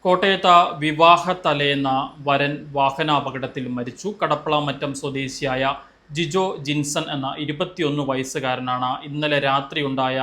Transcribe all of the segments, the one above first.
കോട്ടയത്ത് വിവാഹ തലേന്ന് വരൻ വാഹനാപകടത്തിൽ മരിച്ചു. കടപ്പളമറ്റം സ്വദേശിയായ ജിജോ ജിൻസൺ എന്ന 21 വയസ്സുകാരനാണ് ഇന്നലെ രാത്രി ഉണ്ടായ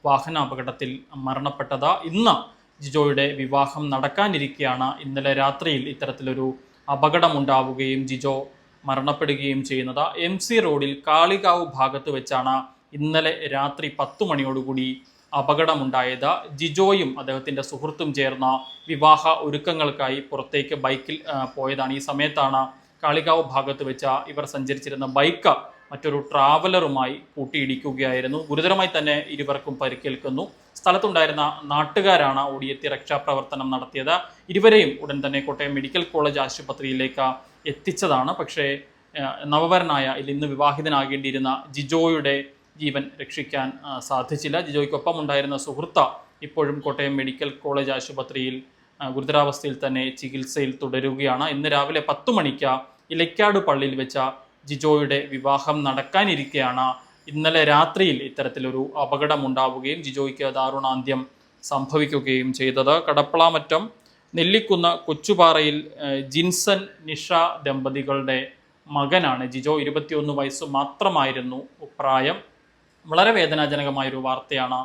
വാഹനാപകടത്തിൽ മരണപ്പെട്ടത്. ഇന്ന് ജിജോയുടെ വിവാഹം നടക്കാനിരിക്കെയാണ് ഇന്നലെ രാത്രിയിൽ ഇത്തരത്തിലൊരു അപകടമുണ്ടാവുകയും ജിജോ മരണപ്പെടുകയും ചെയ്യുന്നത്. MC റോഡിൽ കാളികാവ് ഭാഗത്ത് വെച്ചാണ് ഇന്നലെ രാത്രി 10 മണിയോടുകൂടി അപകടമുണ്ടായത്. ജിജോയും അദ്ദേഹത്തിൻ്റെ സുഹൃത്തും ചേർന്ന വിവാഹ ഒരുക്കങ്ങൾക്കായി പുറത്തേക്ക് ബൈക്കിൽ പോയതാണ്. ഈ സമയത്താണ് കാളികാവ് ഭാഗത്ത് വെച്ച ഇവർ സഞ്ചരിച്ചിരുന്ന ബൈക്ക് മറ്റൊരു ട്രാവലറുമായി കൂട്ടിയിടിക്കുകയായിരുന്നു. ഗുരുതരമായി തന്നെ ഇരുവർക്കും പരിക്കേൽക്കുന്നു. സ്ഥലത്തുണ്ടായിരുന്ന നാട്ടുകാരാണ് ഓടിയെത്തി രക്ഷാപ്രവർത്തനം നടത്തിയത്. ഇരുവരെയും ഉടൻ തന്നെ കോട്ടയം മെഡിക്കൽ കോളേജ് ആശുപത്രിയിലേക്ക് എത്തിച്ചതാണ്. പക്ഷേ നവവരനായ ഇന്ന് വിവാഹിതനാകേണ്ടിയിരുന്ന ജിജോയുടെ ജീവൻ രക്ഷിക്കാൻ സാധിച്ചില്ല. ജിജോയ്ക്കൊപ്പം ഉണ്ടായിരുന്ന സുഹൃത്ത് ഇപ്പോഴും കോട്ടയം മെഡിക്കൽ കോളേജ് ആശുപത്രിയിൽ ഗുരുതരാവസ്ഥയിൽ തന്നെ ചികിത്സയിൽ തുടരുകയാണ്. ഇന്ന് രാവിലെ 10 മണിക്ക് ഇലക്കാട് പള്ളിയിൽ വെച്ച ജിജോയുടെ വിവാഹം നടക്കാനിരിക്കെയാണ് ഇന്നലെ രാത്രിയിൽ ഇത്തരത്തിലൊരു അപകടമുണ്ടാവുകയും ജിജോയ്ക്ക് ദാരുണാന്ത്യം സംഭവിക്കുകയും ചെയ്തത്. കടപ്പളമറ്റം നെല്ലിക്കുന്ന് കൊച്ചുപാറയിൽ ജിൻസൺ നിഷ ദമ്പതികളുടെ മകനാണ് ജിജോ. 21 വയസ്സ് മാത്രമായിരുന്നു പ്രായം. വളരെ വേദനാജനകമായൊരു വാർത്തയാണ്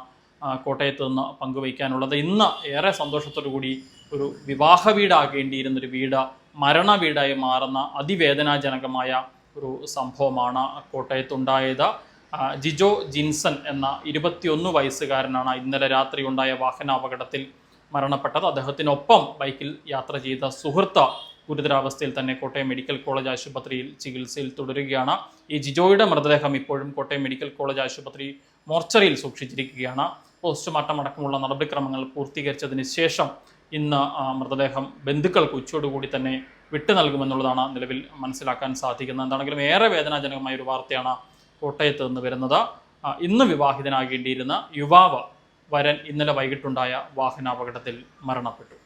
കോട്ടയത്ത് നിന്ന് പങ്കുവയ്ക്കാനുള്ളത്. ഇന്ന് ഏറെ സന്തോഷത്തോടു കൂടി ഒരു വിവാഹ വീടാകേണ്ടിയിരുന്നൊരു വീട് മരണ വീടായി മാറുന്ന അതിവേദനാജനകമായ ഒരു സംഭവമാണ് കോട്ടയത്തുണ്ടായത്. ജിജോ ജിൻസൺ എന്ന 21 വയസ്സുകാരനാണ് ഇന്നലെ രാത്രി ഉണ്ടായ വാഹനാപകടത്തിൽ മരണപ്പെട്ടത്. അദ്ദേഹത്തിനൊപ്പം ബൈക്കിൽ യാത്ര ചെയ്ത സുഹൃത്ത് ഗുരുതരാവസ്ഥയിൽ തന്നെ കോട്ടയം മെഡിക്കൽ കോളേജ് ആശുപത്രിയിൽ ചികിത്സയിൽ തുടരുകയാണ്. ഈ ജിജോയുടെ മൃതദേഹം ഇപ്പോഴും കോട്ടയം മെഡിക്കൽ കോളേജ് ആശുപത്രി മോർച്ചറിയിൽ സൂക്ഷിച്ചിരിക്കുകയാണ്. പോസ്റ്റ്മോർട്ടം അടക്കമുള്ള നടപടിക്രമങ്ങൾ പൂർത്തീകരിച്ചതിന് ശേഷം ഇന്ന് മൃതദേഹം ബന്ധുക്കൾക്ക് ഉച്ചയോടുകൂടി തന്നെ വിട്ടു നൽകുമെന്നുള്ളതാണ് നിലവിൽ മനസ്സിലാക്കാൻ സാധിക്കുന്നത്. എന്താണെങ്കിലും ഏറെ വേദനാജനകമായ ഒരു വാർത്തയാണ് കോട്ടയത്ത് നിന്ന് വരുന്നത്. ഇന്ന് വിവാഹിതനാകേണ്ടിയിരുന്ന യുവാവ് വരൻ ഇന്നലെ വൈകിട്ടുണ്ടായ വാഹനാപകടത്തിൽ മരണപ്പെട്ടു.